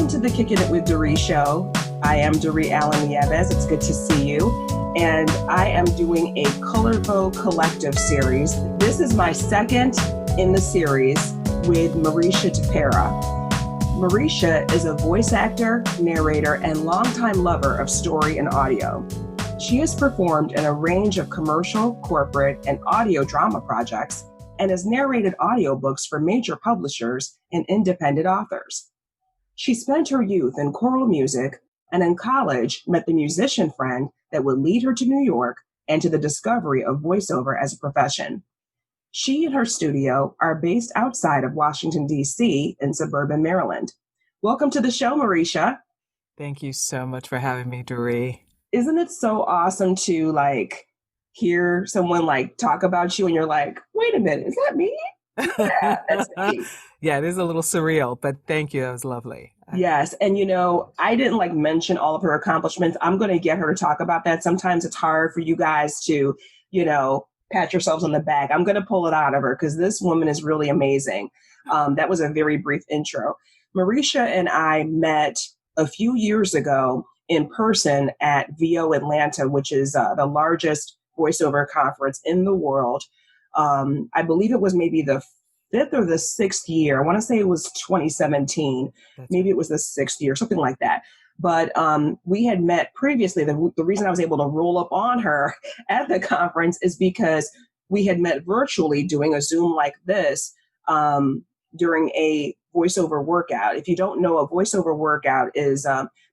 Welcome to the Kickin It with Daree show. I am Daree Allen Nieves. It's good to see you. And I am doing a ColorVO Collective series. This is my second in the series with Marisha Tapera. Marisha is a voice actor, narrator, and longtime lover of story and audio. She has performed in a range of commercial, corporate, and audio drama projects and has narrated audiobooks for major publishers and independent authors. She spent her youth in choral music and in college met the musician friend that would lead her to New York and to the discovery of voiceover as a profession. She and her studio are based outside of Washington, D.C. in suburban Maryland. Welcome to the show, Marisha. Thank you so much for having me, Daree. Isn't it so awesome to hear someone talk about you and you're like, wait a minute, is that me? Yeah, that's me. Yeah, it is a little surreal, but thank you. That was lovely. Yes. And, I didn't mention all of her accomplishments. I'm going to get her to talk about that. Sometimes it's hard for you guys to, pat yourselves on the back. I'm going to pull it out of her because this woman is really amazing. That was a very brief intro. Marisha and I met a few years ago in person at VO Atlanta, which is the largest voiceover conference in the world. I believe it was maybe the fifth or the sixth year. I want to say it was 2017. Maybe it was the sixth year, something like that. But we had met previously. The reason I was able to roll up on her at the conference is because we had met virtually doing a Zoom like this during a voiceover workout. If you don't know, a voiceover workout is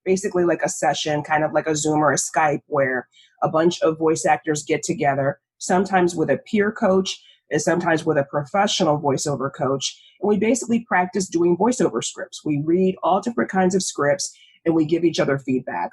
basically like a session, kind of like a Zoom or a Skype, where a bunch of voice actors get together, sometimes with a peer coach, and sometimes with a professional voiceover coach. And we basically practice doing voiceover scripts. We read all different kinds of scripts and we give each other feedback.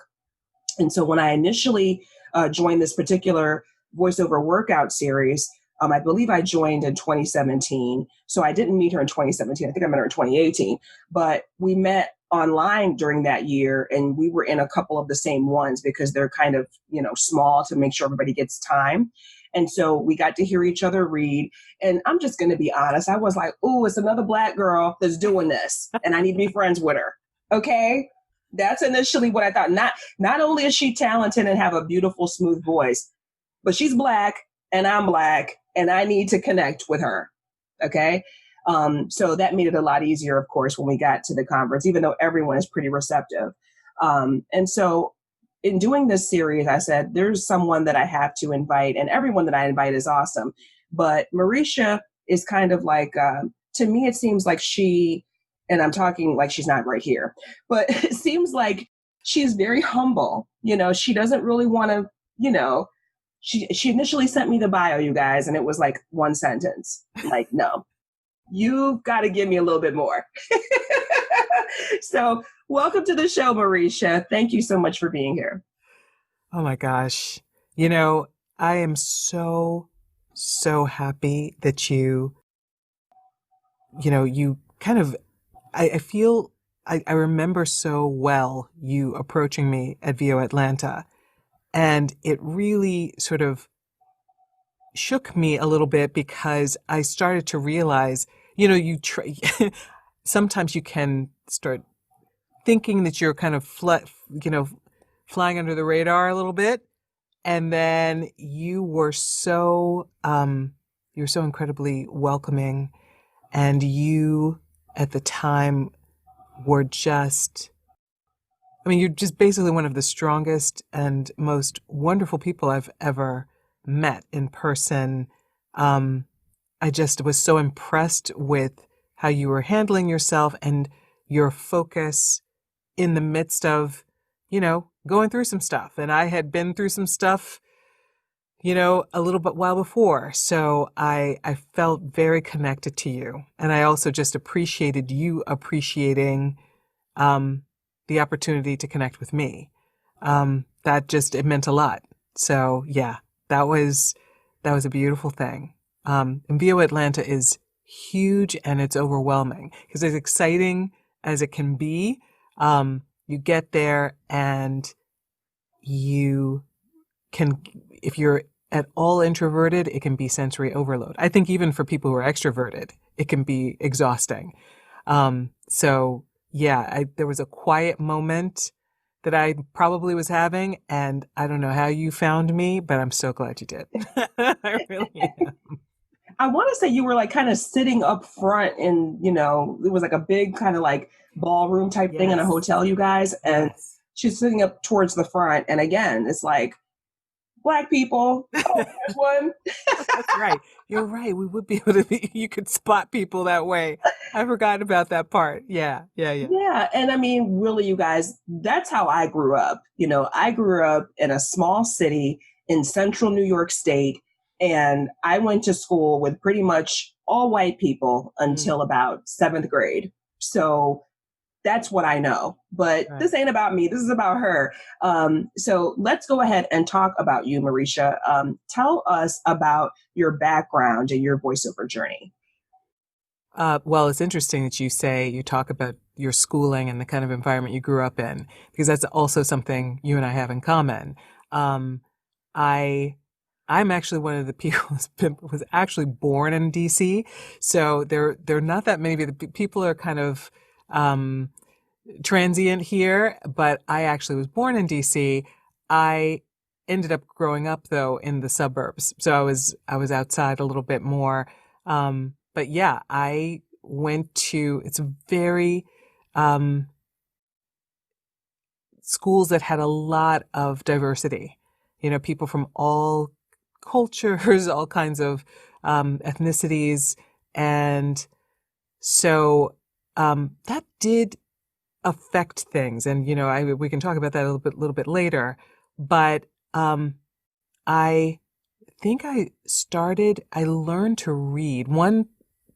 And so when I initially joined this particular voiceover workout series, I believe I joined in 2017. So I didn't meet her in 2017. I think I met her in 2018. But we met online during that year, and we were in a couple of the same ones because they're kind of, small to make sure everybody gets time. And so we got to hear each other read. And I'm just going to be honest. I was like, oh, it's another Black girl that's doing this, and I need to be friends with her. Okay. That's initially what I thought. Not only is she talented and have a beautiful, smooth voice, but she's Black and I'm Black and I need to connect with her. Okay. So that made it a lot easier, of course, when we got to the conference, even though everyone is pretty receptive. And so in doing this series, I said, there's someone that I have to invite, and everyone that I invite is awesome. But Marisha is kind of to me, it seems like and I'm talking like she's not right here, but it seems like she's very humble. She doesn't really want to, she initially sent me the bio, you guys, and it was like one sentence. No, you've got to give me a little bit more. So welcome to the show, Marisha. Thank you so much for being here. Oh my gosh. I am so happy that you kind of, I feel, I remember so well you approaching me at VO Atlanta, and it really sort of shook me a little bit because I started to realize, sometimes you can start thinking that you're kind of flying under the radar a little bit, and then you were so incredibly welcoming, and you at the time were you're just basically one of the strongest and most wonderful people I've ever met in person. I just was so impressed with how you were handling yourself and your focus in the midst of, going through some stuff. And I had been through some stuff, a little bit while before. So I felt very connected to you. And I also just appreciated you appreciating the opportunity to connect with me. It meant a lot. So yeah, that was a beautiful thing. And VO Atlanta is huge and it's overwhelming because as exciting as it can be, you get there and you can, if you're at all introverted, it can be sensory overload. I think even for people who are extroverted, it can be exhausting. So yeah, there was a quiet moment that I probably was having, and I don't know how you found me, but I'm so glad you did. I really am. I want to say you were like kind of sitting up front and, it was like a big kind of like ballroom type thing in a Yes, hotel, you guys. And yes. she's sitting up towards the front. And again, it's like, Black people. Oh, there's one. That's right. You're right. We would be able to be, you could spot people that way. I forgot about that part. Yeah, yeah, yeah. Yeah. And I mean, really, you guys, that's how I grew up. I grew up in a small city in central New York State. And I went to school with pretty much all white people Mm, until about seventh grade. So that's what I know. But right. this ain't about me. This is about her. So let's go ahead and talk about you, Marisha. Tell us about your background and your voiceover journey. Well, it's interesting that you talk about your schooling and the kind of environment you grew up in, because that's also something you and I have in common. Um, I, I'm actually one of the people was actually born in DC, so there are not that many people are kind of um, transient here, but I actually was born in DC. I ended up growing up though in the suburbs, so I was outside a little bit more. But yeah, I went to it's very um, schools that had a lot of diversity. You know, people from all cultures, all kinds of ethnicities, and so that did affect things. And we can talk about that a little bit later. But I think I learned to read. One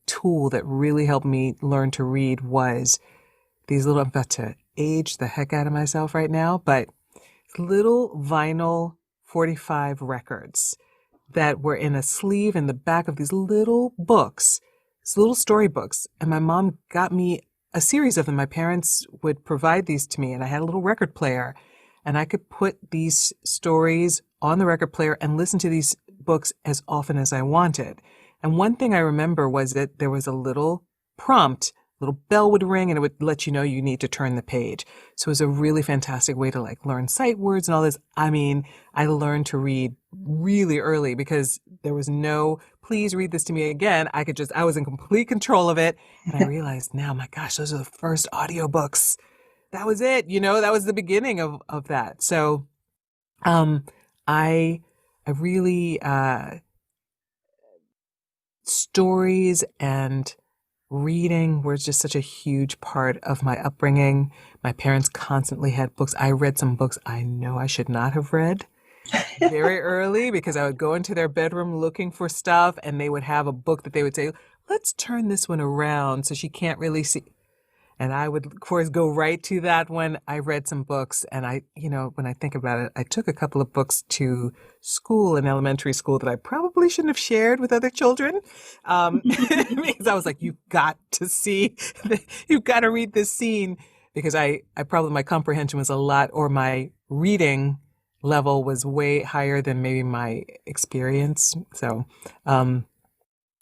tool that really helped me learn to read was these little, I'm about to age the heck out of myself right now, but little vinyl 45 records that were in a sleeve in the back of these little books, these little storybooks. And my mom got me a series of them. My parents would provide these to me, and I had a little record player, and I could put these stories on the record player and listen to these books as often as I wanted. And one thing I remember was that there was a little prompt, little bell would ring, and it would let you know you need to turn the page. So it was a really fantastic way to like learn sight words and all this. I mean, I learned to read really early because there was no, please read this to me again. I was in complete control of it. And I realized now, my gosh, those are the first audiobooks. That was it. That was the beginning of that. So, um, I, I really, stories and reading were just such a huge part of my upbringing. My parents constantly had books. I read some books I know I should not have read very early because I would go into their bedroom looking for stuff and they would have a book that they would say, let's turn this one around so she can't really see. And I would, of course, go right to that when I read some books. And when I think about it, I took a couple of books to school in elementary school that I probably shouldn't have shared with other children. Because I was like, you've got to see, you've got to read this scene because I probably, my comprehension was a lot, or my reading level was way higher than maybe my experience. So, at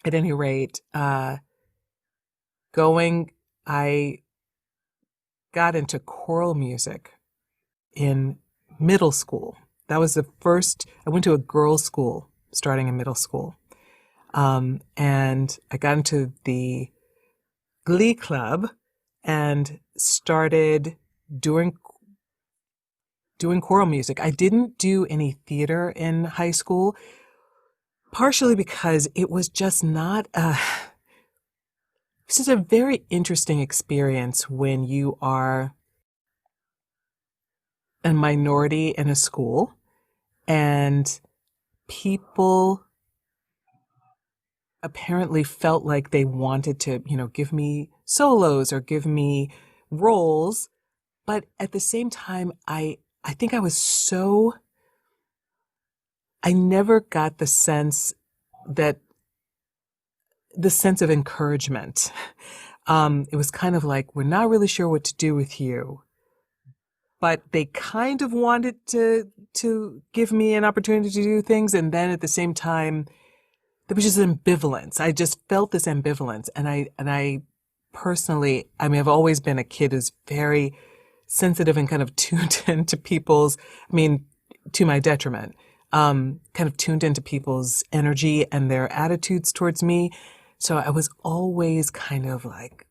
any rate, going, I got into choral music in middle school. That was the first, I went to a girls' school starting in middle school. And I got into the glee club and started doing choral music. I didn't do any theater in high school, partially because it was just not this is a very interesting experience when you are a minority in a school and people apparently felt like they wanted to, give me solos or give me roles. But at the same time, I think I never got the sense of encouragement. It was kind of like, we're not really sure what to do with you, but they kind of wanted to give me an opportunity to do things. And then at the same time, there was just ambivalence. I just felt this ambivalence. And I personally, I mean, I've always been a kid who's very sensitive and kind of tuned into people's, I mean, to my detriment, kind of tuned into people's energy and their attitudes towards me. So I was always kind of like,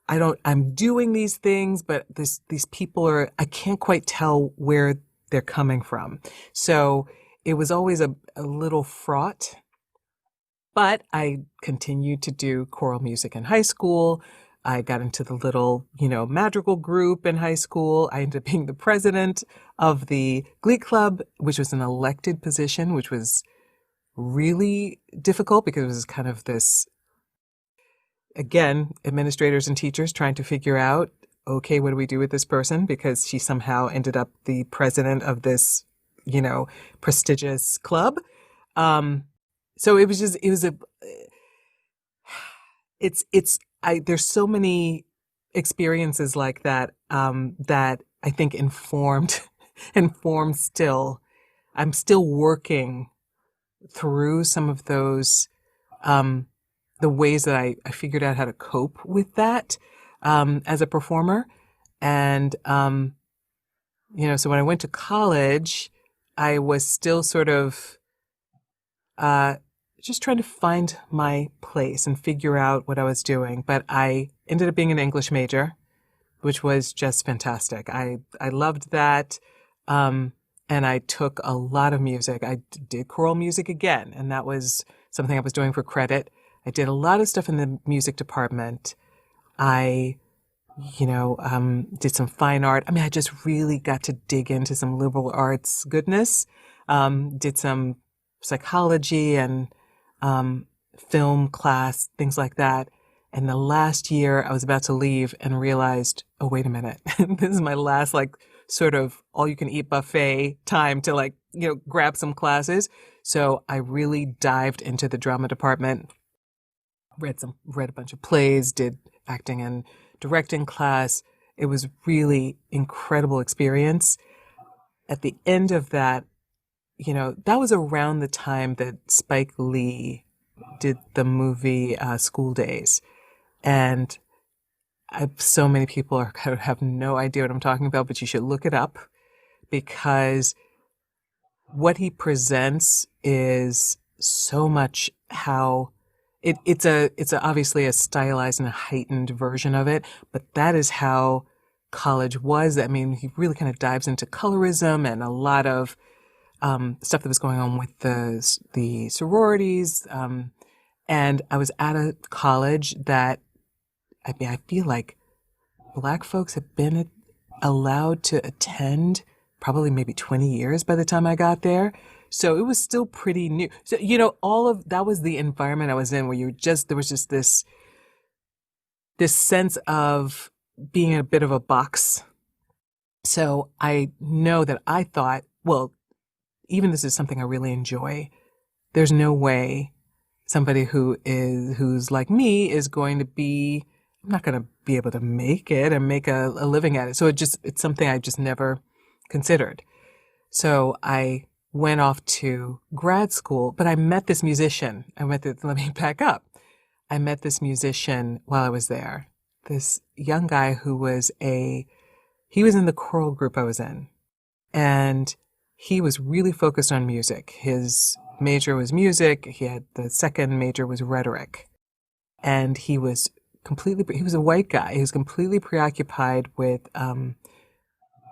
I'm doing these things, but these people I can't quite tell where they're coming from. So it was always a little fraught, but I continued to do choral music in high school. I got into the little, madrigal group in high school. I ended up being the president of the Glee Club, which was an elected position, which was really difficult because it was kind of this, again, administrators and teachers trying to figure out, okay, what do we do with this person? Because she somehow ended up the president of this, prestigious club. So it was just, there's so many experiences like that, that I think informed still. I'm still working through some of those, the ways that I figured out how to cope with that, as a performer. And, so when I went to college, I was still sort of, just trying to find my place and figure out what I was doing. But I ended up being an English major, which was just fantastic. I loved that. And I took a lot of music. I did choral music again, and that was something I was doing for credit. I did a lot of stuff in the music department. I, did some fine art. I mean, I just really got to dig into some liberal arts goodness. Did some psychology and film class, things like that. And the last year I was about to leave and realized, oh, wait a minute. This is my last, sort of all you can eat buffet time to grab some classes. So I really dived into the drama department, read a bunch of plays, did acting and directing class. It was really incredible experience. At the end of that, that was around the time that Spike Lee did the movie School Days. And so many people have no idea what I'm talking about, but you should look it up, because what he presents is so much how it's obviously a stylized and a heightened version of it, but that is how college was. I mean, he really kind of dives into colorism and a lot of stuff that was going on with the sororities. And I was at a college that, I feel like Black folks have been allowed to attend probably maybe 20 years by the time I got there. So it was still pretty new. So, all of that was the environment I was in, where there was just this sense of being in a bit of a box. So I know that I thought, well, even this is something I really enjoy. There's no way somebody who's like me is going to be, I'm not going to be able to make it and make a living at it. So it's something I just never considered. So I went off to grad school, but I met this musician. Let me back up. I met this musician while I was there. This young guy he was in the choral group I was in. And he was really focused on music. His major was music. The second major was rhetoric. And he was a white guy. He was completely preoccupied with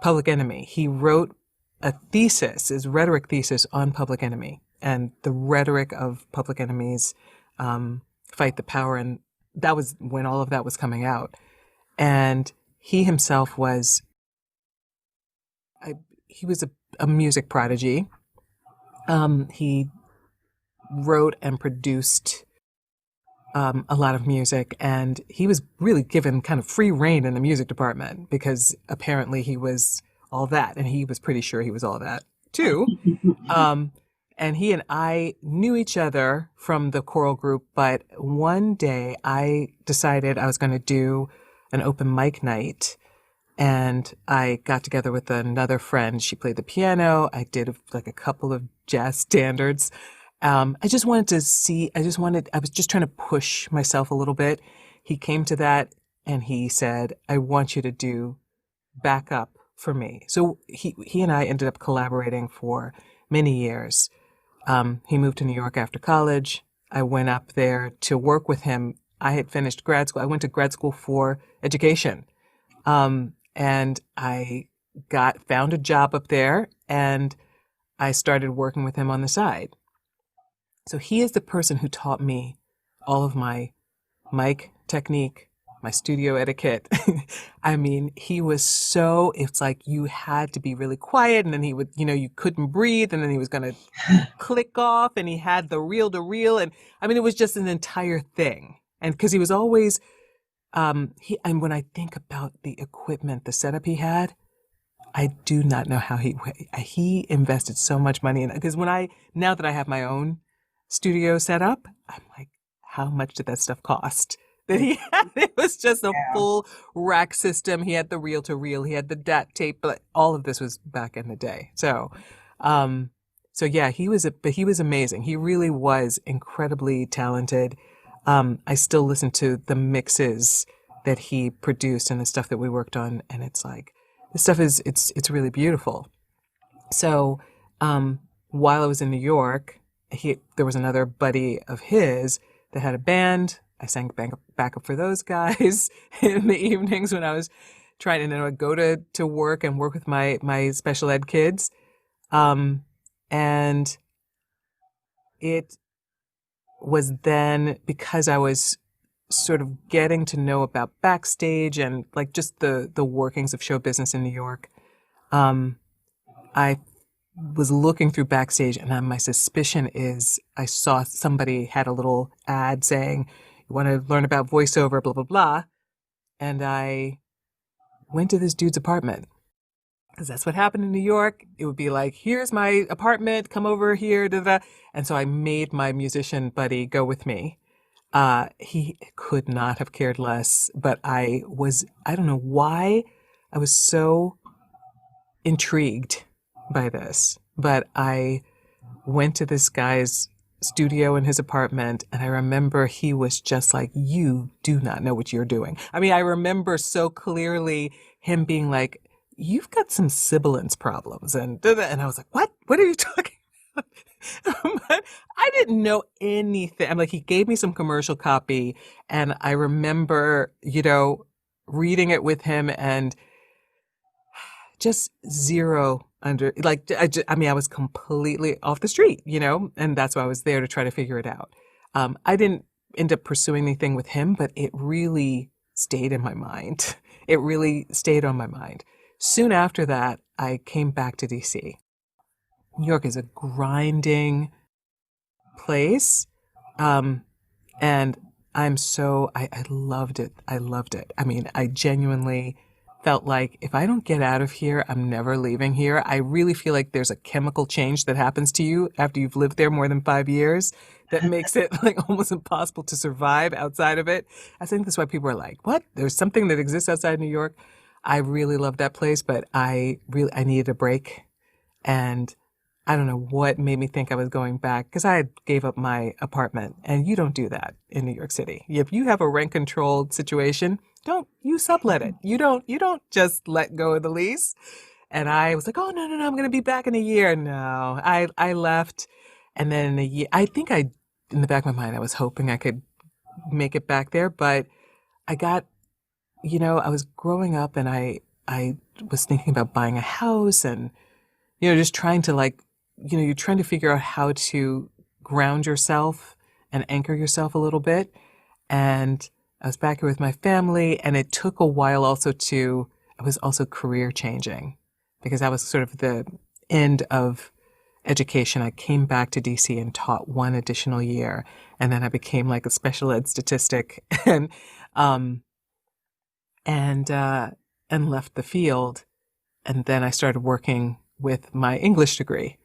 Public Enemy. He wrote a thesis, his rhetoric thesis on Public Enemy and the rhetoric of Public Enemy's Fight the Power. And that was when all of that was coming out. And he himself was, he was a music prodigy. He wrote and produced a lot of music, and he was really given kind of free rein in the music department because apparently he was all that, and he was pretty sure he was all that too. And he and I knew each other from the choral group, but one day I decided I was going to do an open mic night, and I got together with another friend. She played the piano. I did a couple of jazz standards. I was just trying to push myself a little bit he came to that and he said, I want you to do backup for me. So he and I ended up collaborating for many years. He moved to New York after college. I went up there to work with him. I had finished grad school. I went to grad school for education. And I found a job up there and I started working with him on the side. So he is the person who taught me all of my mic technique, my studio etiquette. I mean, he was so, it's like you had to be really quiet and then he would, you couldn't breathe and then he was going to click off and he had the reel to reel. And I mean, it was just an entire thing. And because he was always, and when I think about the equipment, the setup he had, I do not know how he invested so much money in it. Because now that I have my own studio set up, I'm like, how much did that stuff cost? That he had, it was just a full rack system. He had the reel to reel, he had the DAT tape, but all of this was back in the day. So, yeah, he was amazing. He really was incredibly talented. I still listen to the mixes that he produced and the stuff that we worked on, and it's like, this stuff it's really beautiful. So, while I was in New York, there was another buddy of his that had a band. I sang backup for those guys in the evenings when I was trying, and then I would go to work and work with my special ed kids. And it was then, because I was sort of getting to know about backstage and like just the workings of show business in New York, I was looking through backstage, and my suspicion is I saw somebody had a little ad saying, you want to learn about voiceover, blah, blah, blah. And I went to this dude's apartment, because that's what happened in New York. It would be like, here's my apartment, come over here, da, da. And so I made my musician buddy go with me. He could not have cared less, but I don't know why I was so intrigued by this, but I went to this guy's studio in his apartment, and I remember he was just like, you do not know what you're doing. I mean, I remember so clearly him being like, you've got some sibilance problems, and I was like, what are you talking about? But I didn't know anything. I'm like, he gave me some commercial copy, and I remember, reading it with him, and just zero under, like, I was completely off the street, and that's why I was there to try to figure it out. I didn't end up pursuing anything with him, but it really stayed in my mind. It really stayed on my mind. Soon after that, I came back to DC. New York is a grinding place. And I loved it. I loved it. I mean, I genuinely felt like if I don't get out of here, I'm never leaving here. I really feel like there's a chemical change that happens to you after you've lived there more than 5 years that makes it like almost impossible to survive outside of it. I think that's why people are like, what? There's something that exists outside New York. I really love that place, but I needed a break. And I don't know what made me think I was going back, because I gave up my apartment, and you don't do that in New York City. If you have a rent controlled situation, you sublet it. You don't just let go of the lease. And I was like, oh, no, I'm going to be back in a year. No, I left. And then in a year, I think in the back of my mind, I was hoping I could make it back there, but I got, I was growing up, and I was thinking about buying a house, and, just trying to you're trying to figure out how to ground yourself and anchor yourself a little bit. And I was back here with my family, and it took a while I was also career changing, because I was sort of the end of education. I came back to DC and taught one additional year, and then I became like a special ed statistic and left the field. And then I started working with my English degree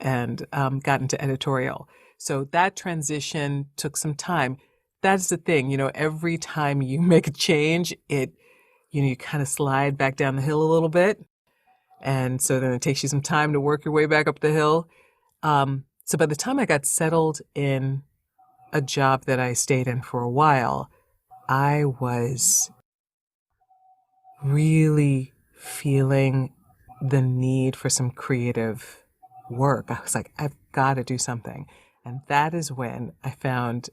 and got into editorial. So that transition took some time. That's the thing, every time you make a change, you kind of slide back down the hill a little bit. And so then it takes you some time to work your way back up the hill. So by the time I got settled in a job that I stayed in for a while, I was really feeling the need for some creative work. I was like, I've got to do something. And that is when I found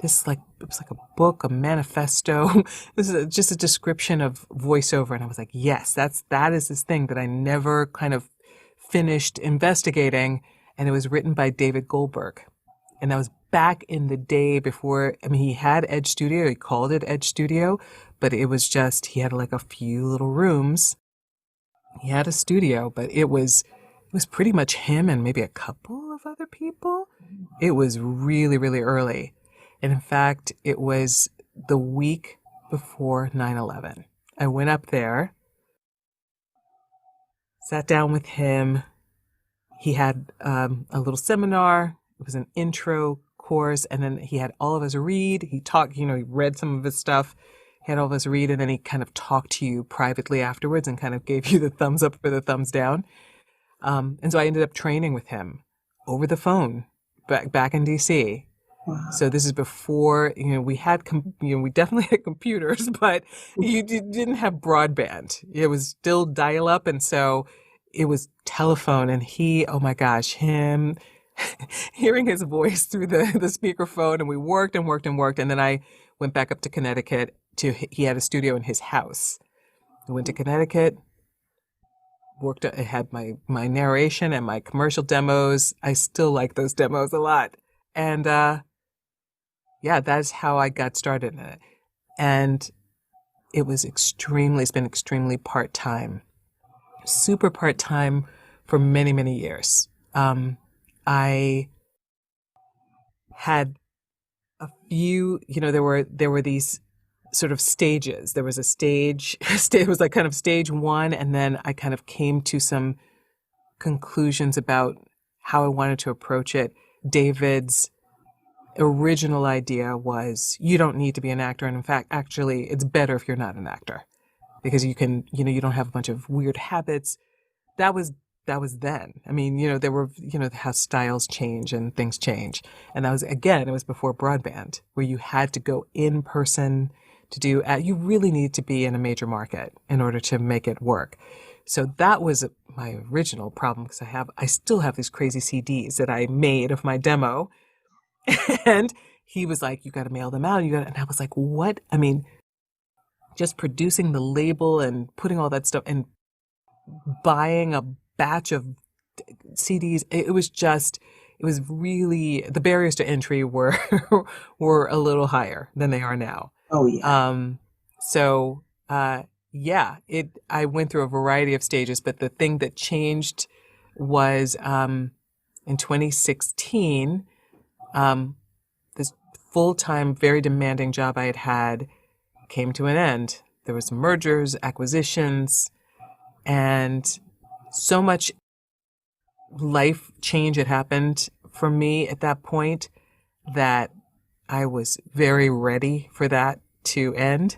this, like, it was like a book, a manifesto. This is just a description of voiceover. And I was like, yes, that is this thing that I never kind of finished investigating. And it was written by David Goldberg. And that was back in the day before, I mean, he had Edge Studio. He called it Edge Studio, but it was just, he had like a few little rooms. He had a studio, but it was pretty much him and maybe a couple of other people. It was really, really early. And in fact, it was the week before 9/11. I went up there, sat down with him. He had a little seminar. It was an intro course. And then he had all of us read. He talked, he read some of his stuff. He had all of us read, and then he kind of talked to you privately afterwards and kind of gave you the thumbs up or the thumbs down. And so I ended up training with him over the phone back in DC. Wow. So this is before, we had, we definitely had computers, but you didn't have broadband. It was still dial up. And so it was telephone, and oh my gosh, him hearing his voice through the speakerphone, and we worked and worked and worked. And then I went back up to Connecticut he had a studio in his house. I went to Connecticut, I had my narration and my commercial demos. I still like those demos a lot. And, yeah, that's how I got started in it. And it's been extremely part-time, super part-time for many, many years. I had a few, there were these sort of stages. There was a stage, it was like kind of stage one, and then I kind of came to some conclusions about how I wanted to approach it. David's original idea was you don't need to be an actor, and in fact, actually, it's better if you're not an actor because you can, you don't have a bunch of weird habits. That was then. I mean, there were, how styles change and things change. And it was before broadband, where you had to go in person to do, you really need to be in a major market in order to make it work. So that was my original problem, because I still have these crazy CDs that I made of my demo. And he was like, you got to mail them out. And I was like, what? I mean, just producing the label and putting all that stuff and buying a batch of CDs. It was really, the barriers to entry were a little higher than they are now. Oh yeah. I went through a variety of stages, but the thing that changed was in 2016, this full-time, very demanding job I had came to an end. There was mergers, acquisitions, and so much life change had happened for me at that point that I was very ready for that to end.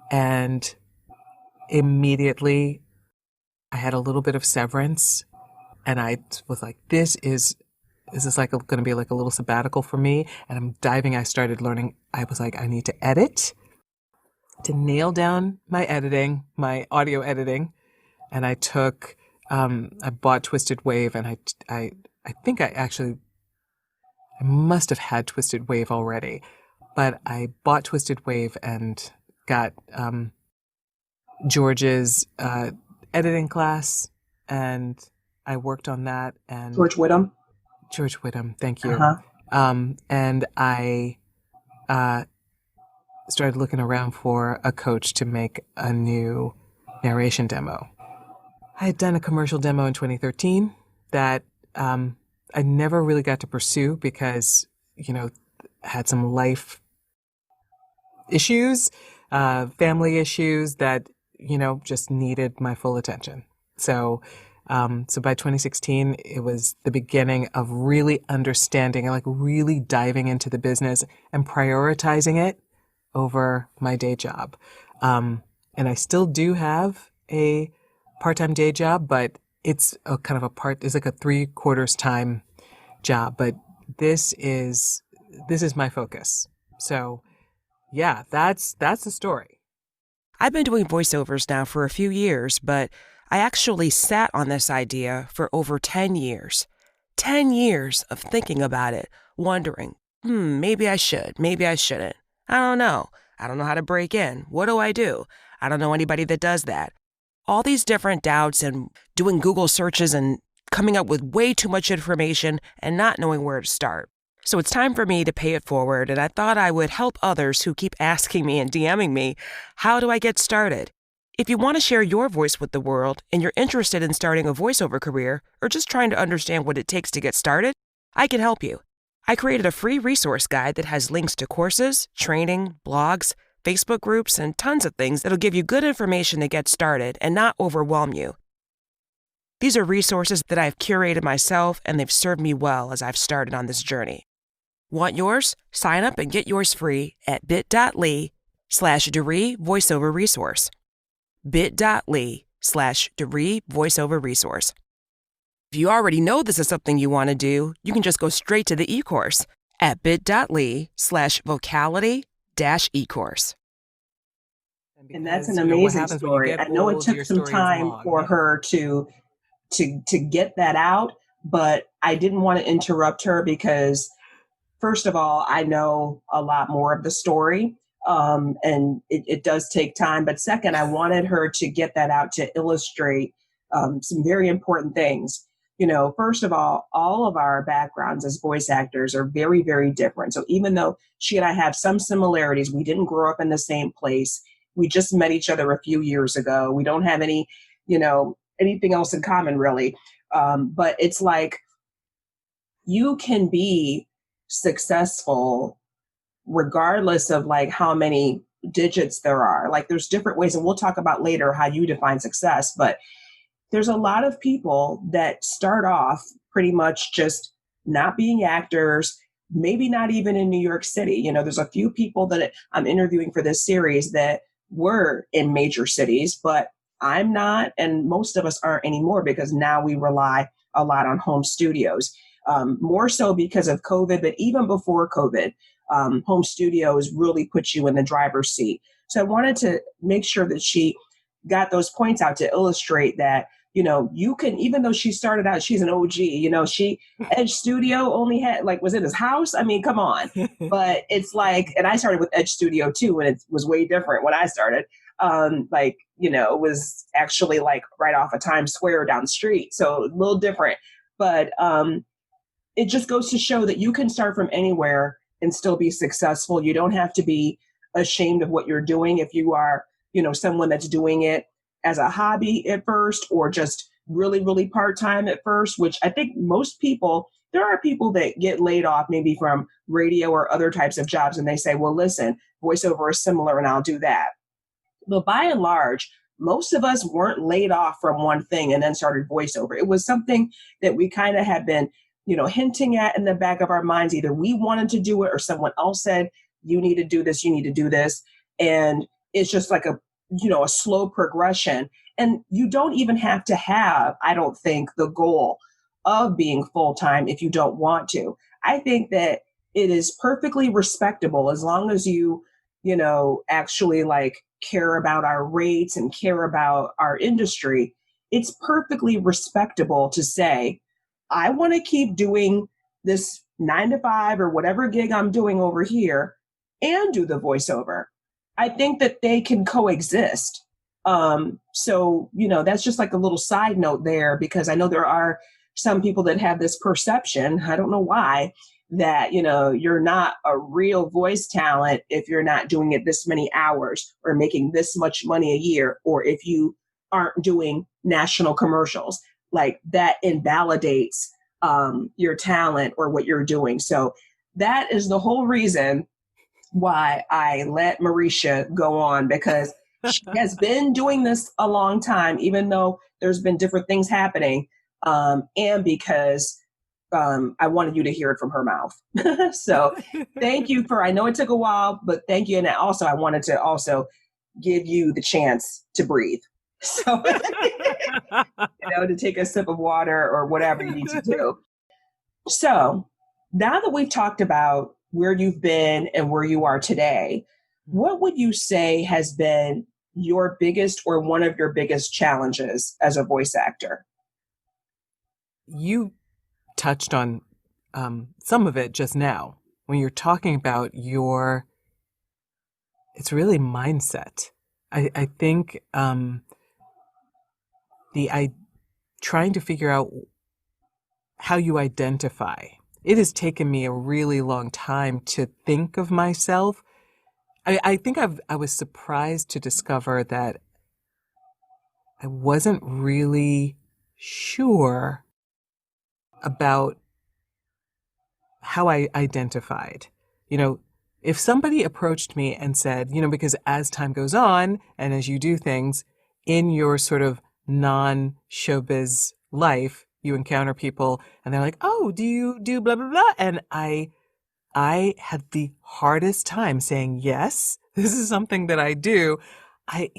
And immediately I had a little bit of severance, and I was like, this is like going to be like a little sabbatical for me. And I started learning. I was like, I need to edit, to nail down my editing, my audio editing. And I bought Twisted Wave, and I think I must have had Twisted Wave already, but I bought Twisted Wave and got George's editing class, and I worked on that. And George Whittam, thank you. Uh-huh. And I started looking around for a coach to make a new narration demo. I had done a commercial demo in 2013 that I never really got to pursue because, had some life issues, family issues that, just needed my full attention. So by 2016, it was the beginning of really understanding and like really diving into the business and prioritizing it over my day job. And I still do have a part-time day job, but it's it's like a 3/4 time job. But this is my focus. So Yeah, that's the story. I've been doing voiceovers now for a few years, but I actually sat on this idea for over 10 years. 10 years of thinking about it, wondering, maybe I should, maybe I shouldn't. I don't know. I don't know how to break in. What do I do? I don't know anybody that does that. All these different doubts and doing Google searches and coming up with way too much information and not knowing where to start. So it's time for me to pay it forward, and I thought I would help others who keep asking me and DMing me, how do I get started? If you want to share your voice with the world and you're interested in starting a voiceover career or just trying to understand what it takes to get started, I can help you. I created a free resource guide that has links to courses, training, blogs, Facebook groups, and tons of things that'll give you good information to get started and not overwhelm you. These are resources that I've curated myself, and they've served me well as I've started on this journey. Want yours? Sign up and get yours free at bit.ly/Daree voiceover resource. bit.ly/Daree voiceover resource. If you already know this is something you want to do, you can just go straight to the e-course at bit.ly/vocality-e-course. And that's an You know, what amazing happens when you story. get I know it old, took your some story is time long. for Yeah. her to get that out, but I didn't want to interrupt her because first of all, I know a lot more of the story, and it does take time. But second, I wanted her to get that out to illustrate some very important things. You know, first of all of our backgrounds as voice actors are very, very different. So even though she and I have some similarities, we didn't grow up in the same place. We just met each other a few years ago. We don't have any, anything else in common really. But it's like you can be successful regardless of like how many digits there are. Like there's different ways, and we'll talk about later how you define success, but there's a lot of people that start off pretty much just not being actors, maybe not even in New York City. You know, there's a few people that I'm interviewing for this series that were in major cities, but I'm not, and most of us aren't anymore because now we rely a lot on home studios. More so because of COVID, but even before COVID, home studios really put you in the driver's seat. So I wanted to make sure that she got those points out to illustrate that, you know, you can, even though she started out, she's an OG, you know, Edge Studio only had, like, was in his house. I mean, come on. But it's like, and I started with Edge Studio too, and it was way different when I started. It was actually like right off of Times Square down the street. So a little different. But it just goes to show that you can start from anywhere and still be successful. You don't have to be ashamed of what you're doing if you are, someone that's doing it as a hobby at first or just really, really part-time at first, which I think most people, there are people that get laid off maybe from radio or other types of jobs and they say, well, listen, voiceover is similar and I'll do that. But by and large, most of us weren't laid off from one thing and then started voiceover. It was something that we kind of had been, hinting at in the back of our minds. Either we wanted to do it or someone else said, you need to do this, you need to do this. And it's just like a slow progression. And you don't even have to have, I don't think, the goal of being full-time if you don't want to. I think that it is perfectly respectable as long as you, actually like care about our rates and care about our industry. It's perfectly respectable to say, I want to keep doing this 9 to 5 or whatever gig I'm doing over here and do the voiceover. I think that they can coexist. That's just like a little side note there, because I know there are some people that have this perception, I don't know why, that, you're not a real voice talent if you're not doing it this many hours or making this much money a year, or if you aren't doing national commercials. Like that invalidates your talent or what you're doing. So that is the whole reason why I let Marisha go on, because she has been doing this a long time, even though there's been different things happening, and because I wanted you to hear it from her mouth. So thank you I know it took a while, but thank you. And also I wanted to also give you the chance to breathe. So, to take a sip of water or whatever you need to do. So now that we've talked about where you've been and where you are today, What would you say has been your biggest or one of your biggest challenges as a voice actor? You touched on some of it just now when you're talking about it's really mindset. I think trying to figure out how you identify. It has taken me a really long time to think of myself. I think I was surprised to discover that I wasn't really sure about how I identified. If somebody approached me and said, because as time goes on and as you do things in your sort of non-showbiz life, you encounter people and they're like, oh, do you do blah, blah, blah? And I had the hardest time saying, yes, this is something that I do. I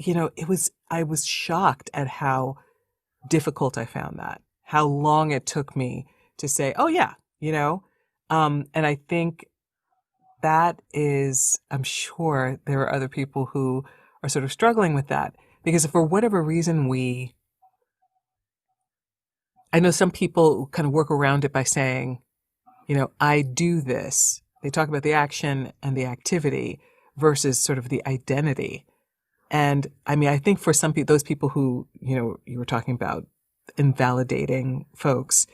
was shocked at how difficult I found that, how long it took me to say, oh yeah, and I think I'm sure there are other people who are sort of struggling with that because for whatever reason I know some people kind of work around it by saying, I do this. They talk about the action and the activity versus sort of the identity. And I mean, I think for some people, those people who, you were talking about invalidating folks,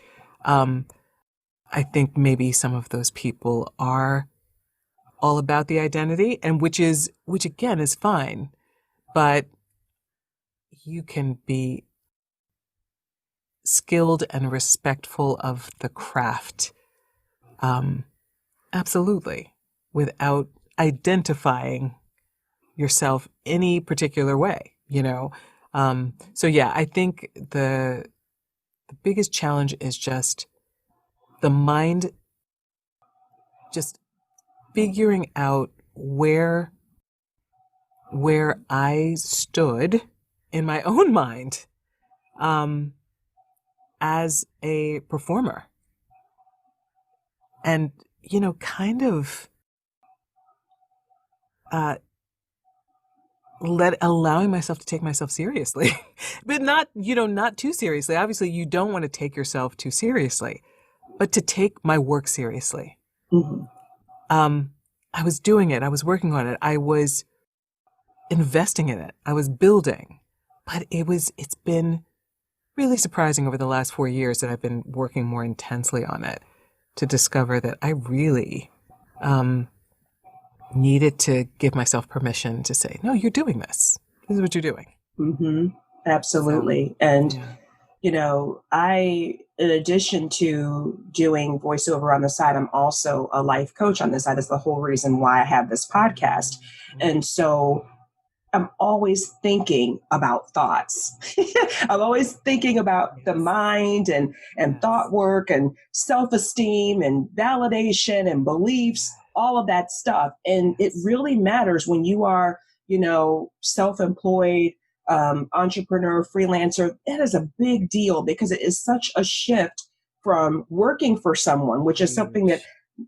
I think maybe some of those people are all about the identity, and which again is fine, but you can be skilled and respectful of the craft, absolutely, without identifying yourself any particular way, So yeah, I think the biggest challenge is just the mind, just figuring out where I stood in my own mind, as a performer. And, kind of allowing myself to take myself seriously, but not too seriously. Obviously, you don't want to take yourself too seriously, but to take my work seriously. Mm-hmm. I was doing it. I was working on it. I was investing in it. I was building, but it's been really surprising over the last 4 years that I've been working more intensely on it to discover that I really needed to give myself permission to say, no, you're doing this. This is what you're doing. Mm-hmm. Absolutely. So, and, yeah. In addition to doing voiceover on the side, I'm also a life coach on the side. That's the whole reason why I have this podcast. And so I'm always thinking about thoughts. I'm always thinking about the mind and thought work and self-esteem and validation and beliefs, all of that stuff. And it really matters when you are, self-employed, entrepreneur, freelancer. It is a big deal because it is such a shift from working for someone, which is something that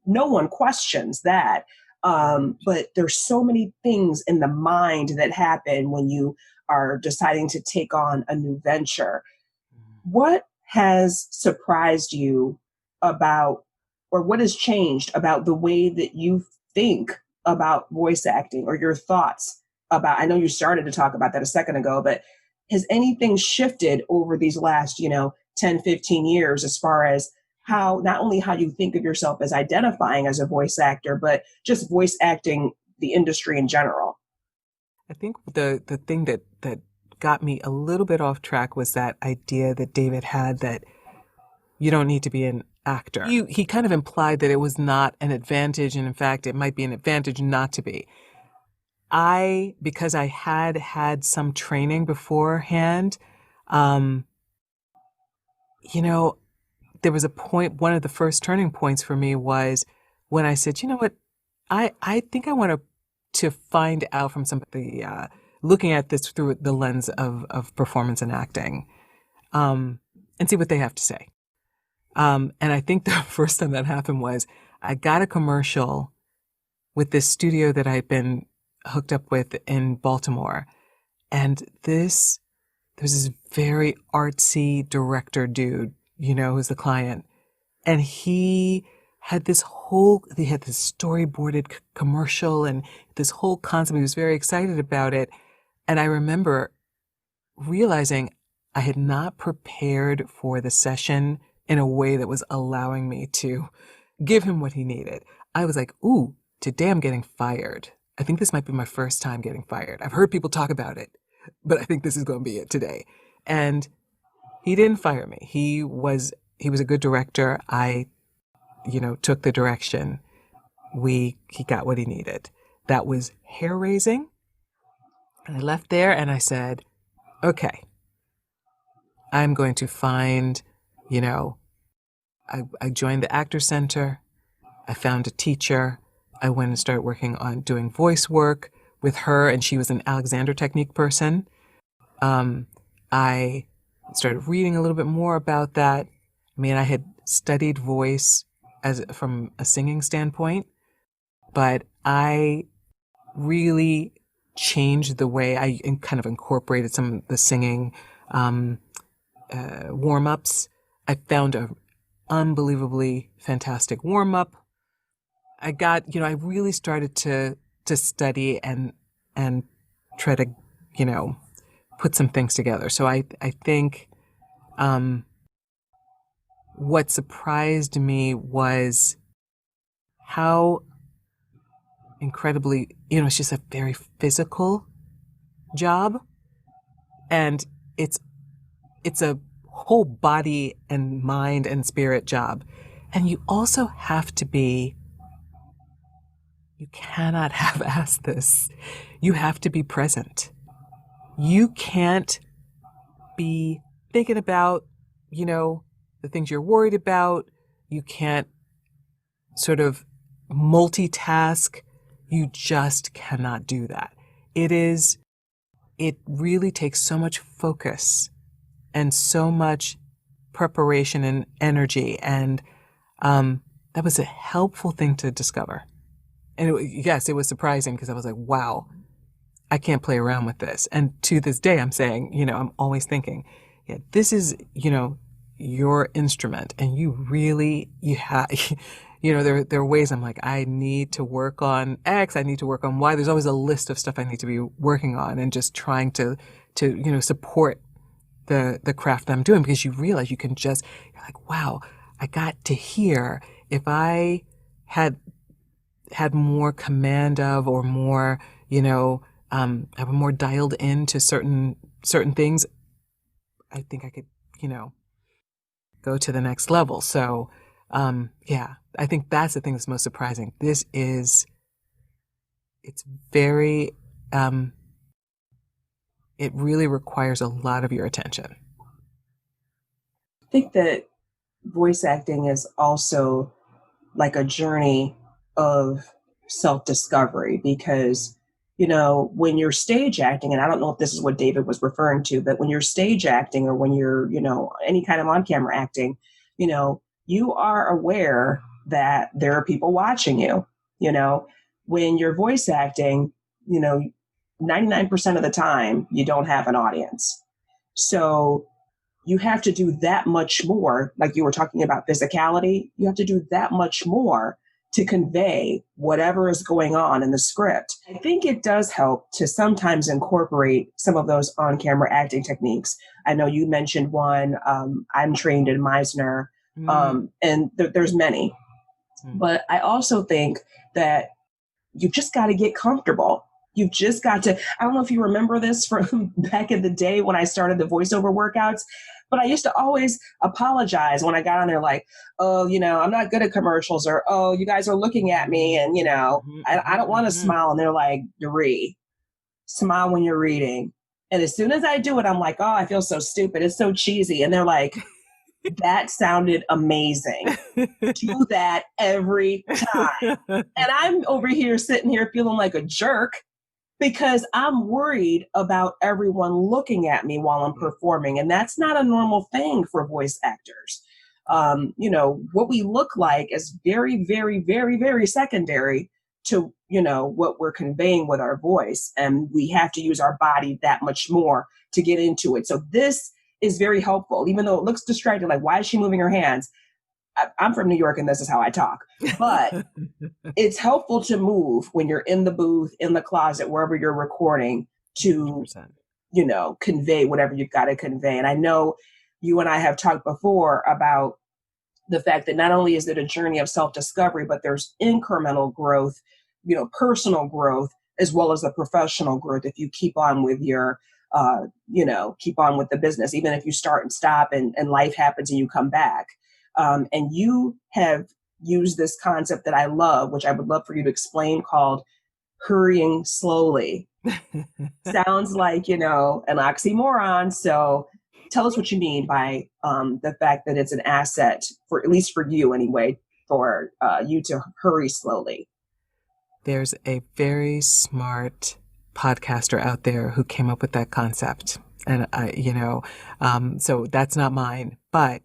no one questions that. But there's so many things in the mind that happen when you are deciding to take on a new venture. What has surprised you about, or what has changed about the way that you think about voice acting, or your thoughts about, I know you started to talk about that a second ago, but has anything shifted over these last, 10, 15 years as far as how, not only how you think of yourself as identifying as a voice actor, but just voice acting, the industry in general? I think the thing that got me a little bit off track was that idea that David had that you don't need to be an actor. He kind of implied that it was not an advantage, and in fact, it might be an advantage not to be. Because I had some training beforehand, there was a point, one of the first turning points for me was when I said, you know what, I think I want to find out from somebody, looking at this through the lens of performance and acting, and see what they have to say. And I think the first time that happened was I got a commercial with this studio that I'd been hooked up with in Baltimore. And there's this very artsy director dude, who's the client. And he had this storyboarded commercial and this whole concept. He was very excited about it. And I remember realizing I had not prepared for the session in a way that was allowing me to give him what he needed. I was like, ooh, today I'm getting fired. I think this might be my first time getting fired. I've heard people talk about it, but I think this is going to be it today. And he didn't fire me. He was a good director. I, took the direction. He got what he needed. That was hair raising. And I left there and I said, okay, I'm going to find, I joined the Actor Center. I found a teacher. I went and started working on doing voice work with her, and she was an Alexander Technique person. I started reading a little bit more about that. I mean, I had studied voice from a singing standpoint, but I really changed the way I kind of incorporated some of the singing warm-ups. I found a unbelievably fantastic warm-up. I really started to study and try to, put some things together. So I think what surprised me was how incredibly, it's just a very physical job, and it's a whole body and mind and spirit job. And you also have to be, you cannot half-ass this. You have to be present. You can't be thinking about, the things you're worried about. You can't sort of multitask. You just cannot do that. It really takes so much focus and so much preparation and energy. And that was a helpful thing to discover. And it was surprising because I was like, wow, I can't play around with this. And to this day, I'm saying, I'm always thinking, yeah, this is, your instrument. And you have, there are ways I'm like, I need to work on X, I need to work on Y. There's always a list of stuff I need to be working on and just trying to support the craft that I'm doing, because you realize you're like, wow, I got to hear. If I had more command of, or more, have more dialed into certain things, I think I could, go to the next level. So, I think that's the thing that's most surprising. It's very, it really requires a lot of your attention. I think that voice acting is also like a journey of self-discovery, because, when you're stage acting, and I don't know if this is what David was referring to, but when you're stage acting, or when you're, any kind of on-camera acting, you are aware that there are people watching you. When you're voice acting, 99% of the time you don't have an audience. So you have to do that much more. Like you were talking about physicality, you have to do that much more to convey whatever is going on in the script. I think it does help to sometimes incorporate some of those on-camera acting techniques. I know you mentioned one. I'm trained in Meisner, and there's many. But I also think that you just got to get comfortable. You've just got to, I don't know if you remember this from back in the day when I started the voiceover workouts, but I used to always apologize when I got on there like, oh, I'm not good at commercials, or, oh, you guys are looking at me and, I don't want to smile. And they're like, Daree, smile when you're reading. And as soon as I do it, I'm like, oh, I feel so stupid. It's so cheesy. And they're like, that sounded amazing. Do that every time. And I'm over here sitting here feeling like a jerk because I'm worried about everyone looking at me while I'm performing. And that's not a normal thing for voice actors. What we look like is very, very, very, very secondary to, what we're conveying with our voice. And we have to use our body that much more to get into it. So this is very helpful, even though it looks distracting. Like, why is she moving her hands? I'm from New York and this is how I talk. But it's helpful to move when you're in the booth, in the closet, wherever you're recording to, 100%. Convey whatever you've got to convey. And I know you and I have talked before about the fact that not only is it a journey of self-discovery, but there's incremental growth, personal growth, as well as the professional growth. If you keep on with your, keep on with the business, even if you start and stop and life happens and you come back. And you have used this concept that I love, which I would love for you to explain, called hurrying slowly. Sounds like, an oxymoron. So tell us what you mean by the fact that it's an asset, for at least for you anyway, for you to hurry slowly. There's a very smart podcaster out there who came up with that concept. And so that's not mine. But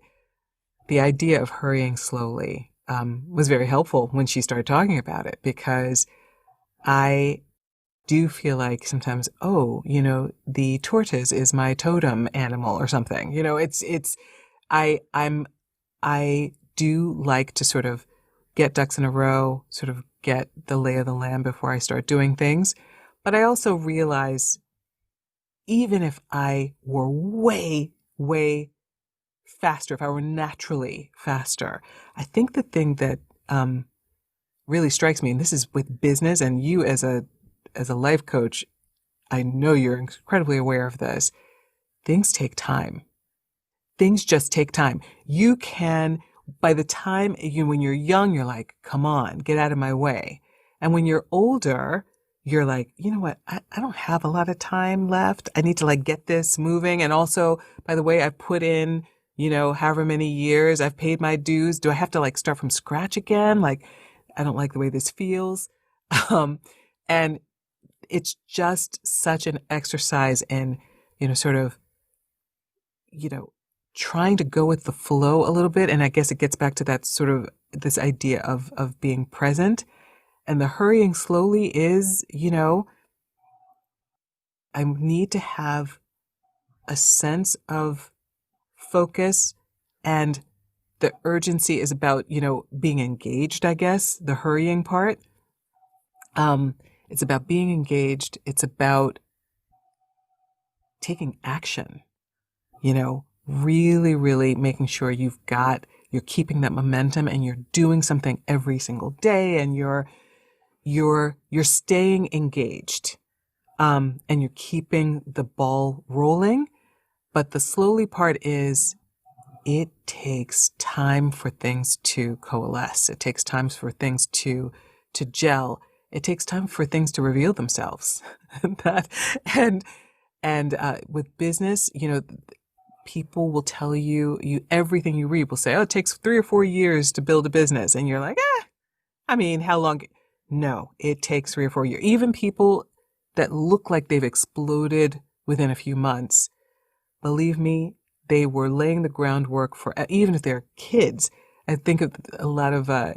the idea of hurrying slowly was very helpful when she started talking about it, because I do feel like sometimes, the tortoise is my totem animal or something. I do like to sort of get ducks in a row, sort of get the lay of the land before I start doing things. But I also realize, even if I were way, way faster, if I were naturally faster, I think the thing that really strikes me, and this is with business, and you as a life coach, I know you're incredibly aware of this. Things take time. Things just take time. You can, by the time when you're young, you're like, come on, get out of my way. And when you're older, you're like, you know what? I don't have a lot of time left. I need to get this moving. And also, by the way, I've put in, however many years, I've paid my dues. Do I have to start from scratch again? I don't like the way this feels. And it's just such an exercise in, sort of, trying to go with the flow a little bit. And I guess it gets back to that sort of this idea of being present. And the hurrying slowly is, I need to have a sense of focus, and the urgency is about, being engaged, I guess, the hurrying part. It's about being engaged. It's about taking action, really, really making sure you're keeping that momentum and you're doing something every single day, and you're staying engaged, and you're keeping the ball rolling. But the slowly part is, it takes time for things to coalesce. It takes time for things to gel. It takes time for things to reveal themselves. And with business, people will tell you everything you read will say, it takes 3 or 4 years to build a business. And you're like, how long? No, it takes 3 or 4 years. Even people that look like they've exploded within a few months, believe me, they were laying the groundwork for, even if they're kids. I think of a lot of, I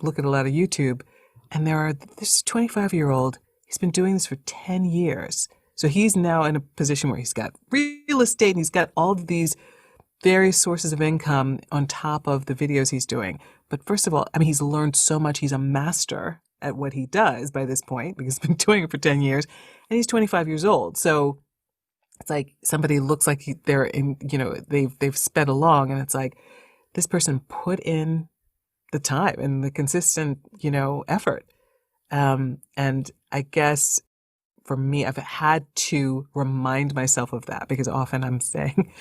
look at a lot of YouTube, and this 25-year-old, he's been doing this for 10 years. So he's now in a position where he's got real estate and he's got all of these various sources of income on top of the videos he's doing. But first of all, he's learned so much. He's a master at what he does by this point, because he's been doing it for 10 years, and he's 25 years old. So it's like somebody looks like they're in, they've sped along, and it's like this person put in the time and the consistent, effort. And I guess for me, I've had to remind myself of that, because often I'm saying,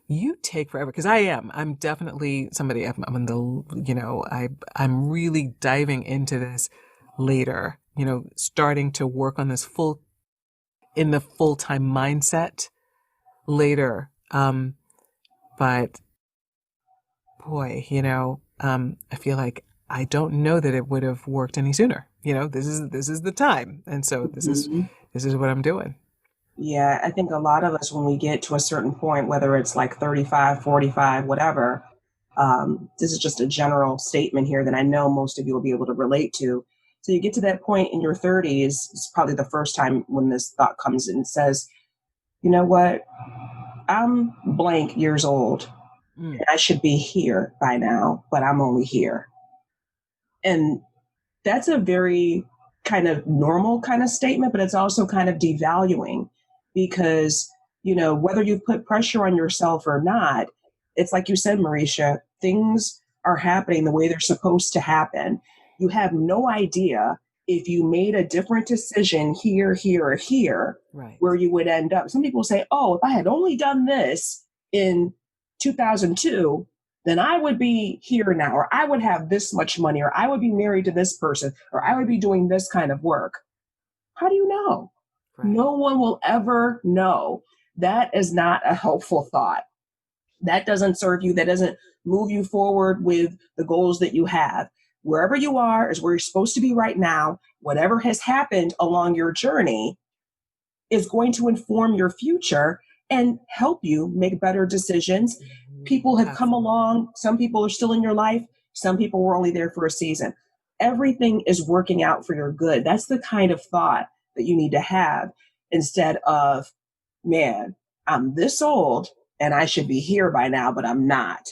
you take forever. Because I'm definitely somebody, I'm in the, I'm really diving into this later, starting to work on this in the full-time mindset later. But boy, I feel like I don't know that it would have worked any sooner. This is the time. And so this is what I'm doing. Yeah, I think a lot of us, when we get to a certain point, whether it's 35, 45, whatever, this is just a general statement here that I know most of you will be able to relate to. So you get to that point in your 30s, it's probably the first time when this thought comes in and says, you know what? I'm blank years old and I should be here by now, but I'm only here. And that's a very kind of normal kind of statement, but it's also kind of devaluing because, whether you've put pressure on yourself or not, it's like you said, Marisha, things are happening the way they're supposed to happen. You have no idea if you made a different decision here, here, or here, Right. where you would end up. Some people say, oh, if I had only done this in 2002, then I would be here now, or I would have this much money, or I would be married to this person, or I would be doing this kind of work. How do you know? Right. No one will ever know. That is not a helpful thought. That doesn't serve you. That doesn't move you forward with the goals that you have. Wherever you are is where you're supposed to be right now. Whatever has happened along your journey is going to inform your future and help you make better decisions. People have come along. Some people are still in your life. Some people were only there for a season. Everything is working out for your good. That's the kind of thought that you need to have instead of, man, I'm this old and I should be here by now, but I'm not.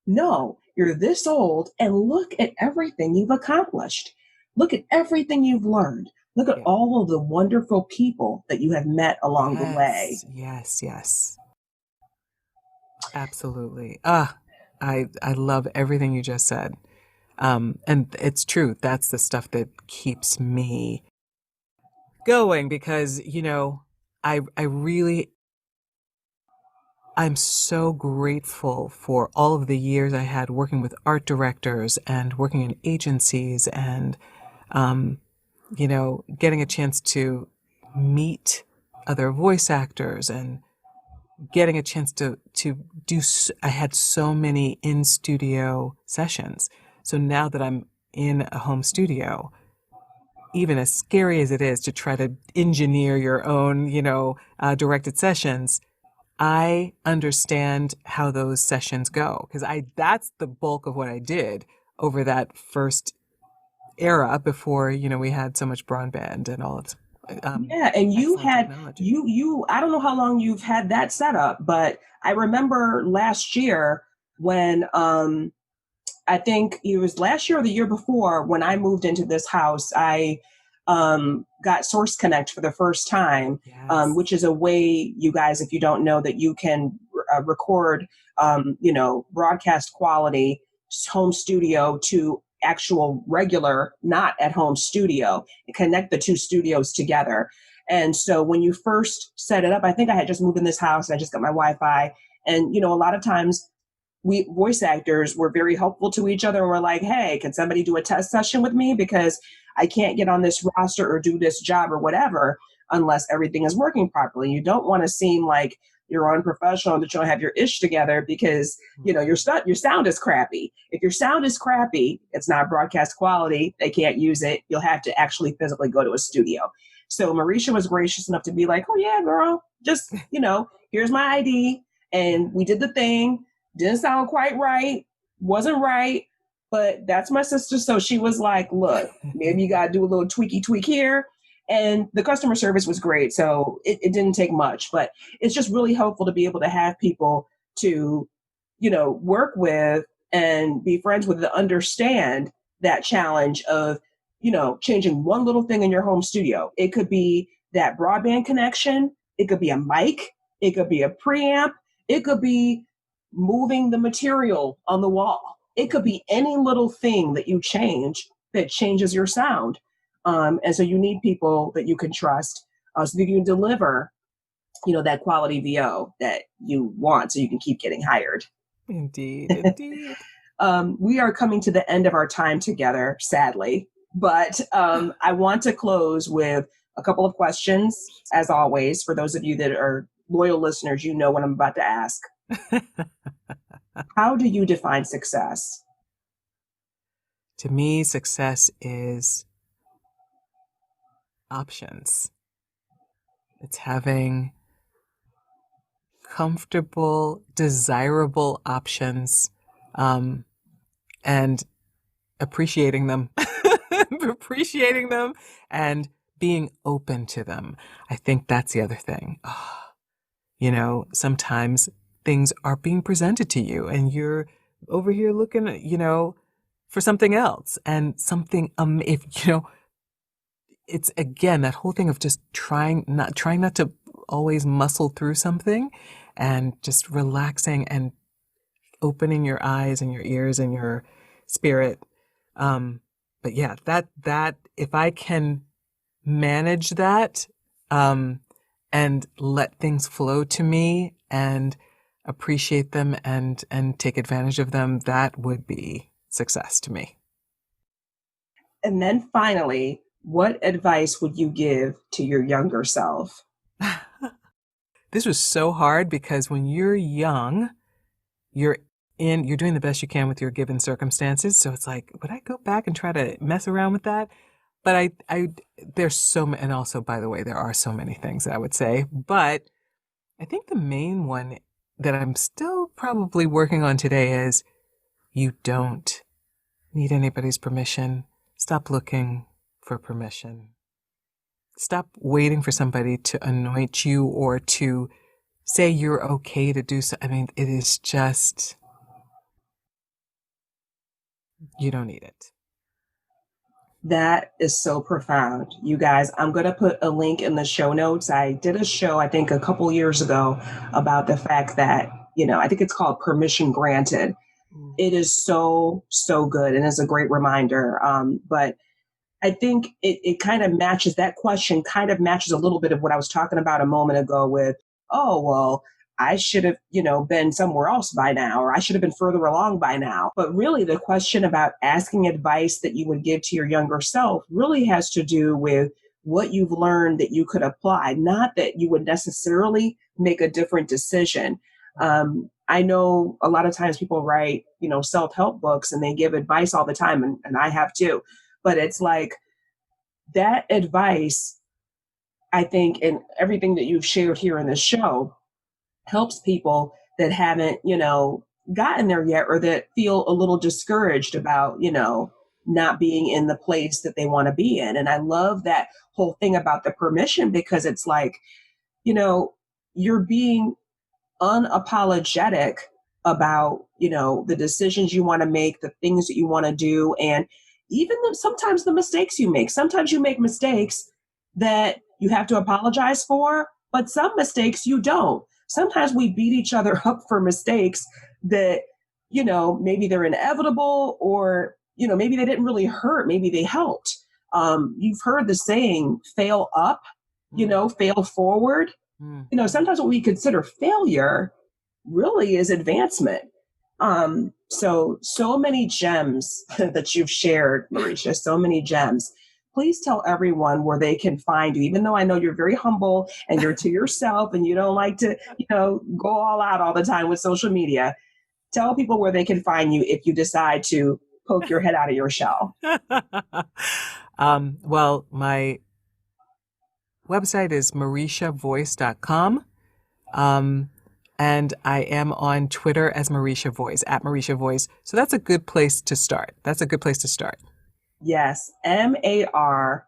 No, you're this old and look at everything you've accomplished. Look at everything you've learned. Look at all of the wonderful people that you have met along the way. Yes. Absolutely. I love everything you just said. And it's true. That's the stuff that keeps me going because, I'm so grateful for all of the years I had working with art directors and working in agencies and, getting a chance to meet other voice actors and getting a chance to do, I had so many in-studio sessions. So now that I'm in a home studio, even as scary as it is to try to engineer your own, directed sessions, I understand how those sessions go because that's the bulk of what I did over that first era before, we had so much broadband and all of and you had technology. you I don't know how long you've had that set up, but I remember last year when I think it was last year or the year before when I moved into this house, I got Source Connect for the first time, which is a way, you guys, if you don't know, that you can record, broadcast quality home studio to actual regular, not at home studio, and connect the two studios together. And so when you first set it up, I think I had just moved in this house and I just got my Wi-Fi. And, a lot of times we voice actors were very helpful to each other. And we're like, hey, can somebody do a test session with me? Because I can't get on this roster or do this job or whatever unless everything is working properly. You don't want to seem like you're unprofessional, that you don't have your ish together because, your sound is crappy. If your sound is crappy, it's not broadcast quality. They can't use it. You'll have to actually physically go to a studio. So Marisha was gracious enough to be like, oh yeah, girl, just, here's my ID. And we did the thing. Didn't sound quite right. Wasn't right. But that's my sister. So she was like, look, maybe you got to do a little tweak here. And the customer service was great. So it didn't take much, but it's just really helpful to be able to have people to, work with and be friends with, to understand that challenge of, changing one little thing in your home studio. It could be that broadband connection. It could be a mic. It could be a preamp. It could be moving the material on the wall. It could be any little thing that you change that changes your sound. And so you need people that you can trust so that you can deliver, that quality VO that you want so you can keep getting hired. Indeed. We are coming to the end of our time together, sadly, but I want to close with a couple of questions, as always. For those of you that are loyal listeners, you know what I'm about to ask. How do you define success? To me, success is options. It's having comfortable, desirable options, and appreciating them. appreciating them and being open to them. I think that's the other thing. Oh, you know, sometimes things are being presented to you and you're over here looking, you know, for something else and something, if, you know, it's again, that whole thing of just trying not to always muscle through something and just relaxing and opening your eyes and your ears and your spirit. But yeah, that if I can manage that, and let things flow to me and appreciate them and take advantage of them, that would be success to me. And then finally, what advice would you give to your younger self? This was so hard because when you're young, you're doing the best you can with your given circumstances. So it's like, would I go back and try to mess around with that? But there's so many, and also, by the way, there are so many things that I would say, but I think the main one that I'm still probably working on today is you don't need anybody's permission. Stop looking for permission. Stop waiting for somebody to anoint you or to say you're okay to do so. I mean, it is just, you don't need it. That is so profound. You guys, I'm going to put a link in the show notes. I did a show, I think a couple years ago, about the fact that, you know, I think it's called Permission Granted. It is so, so good. And it's a great reminder. But I think it kind of matches, that question kind of matches a little bit of what I was talking about a moment ago with, oh, well, I should have, you know, been somewhere else by now, or I should have been further along by now. But really the question about asking advice that you would give to your younger self really has to do with what you've learned that you could apply, not that you would necessarily make a different decision. I know a lot of times people write, you know, self-help books and they give advice all the time, and I have too. But it's like that advice, I think, and everything that you've shared here in this show helps people that haven't, you know, gotten there yet, or that feel a little discouraged about, you know, not being in the place that they want to be in. And I love that whole thing about the permission, because it's like, you know, you're being unapologetic about, you know, the decisions you want to make, the things that you want to do, and even sometimes the mistakes you make. Sometimes you make mistakes that you have to apologize for, but some mistakes you don't. Sometimes we beat each other up for mistakes that, you know, maybe they're inevitable, or, you know, maybe they didn't really hurt. Maybe they helped. You've heard the saying, fail up, you know, fail forward. You know, sometimes what we consider failure really is advancement. So many gems that you've shared, Marisha, so many gems. Please tell everyone where they can find you, even though I know you're very humble and you're to yourself and you don't like to, you know, go all out all the time with social media. Tell people where they can find you if you decide to poke your head out of your shell. Well, my website is marishavoice.com. And I am on Twitter as Marisha Voice, at Marisha Voice. So that's a good place to start. Yes, Marisha.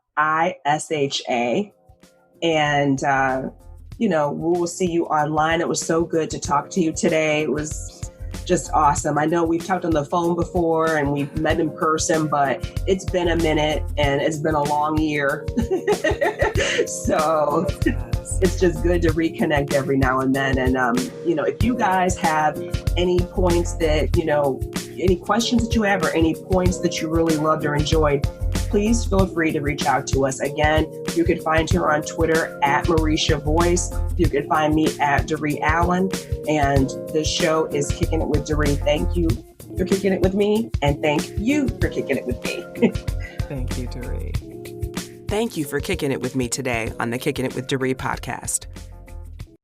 And, you know, we will see you online. It was so good to talk to you today. It was just awesome. I know we've talked on the phone before and we've met in person, but it's been a minute and it's been a long year. So it's just good to reconnect every now and then. And, you know, if you guys have any points that, you know, any questions that you have or any points that you really loved or enjoyed, please feel free to reach out to us. Again, you can find her on Twitter at Marisha Voice. You can find me at Daree Allen. And the show is Kicking It with Daree. Thank you for kicking it with me. And thank you for kicking it with me. Thank you, Daree. Thank you for kicking it with me today on the Kickin' It with Daree podcast.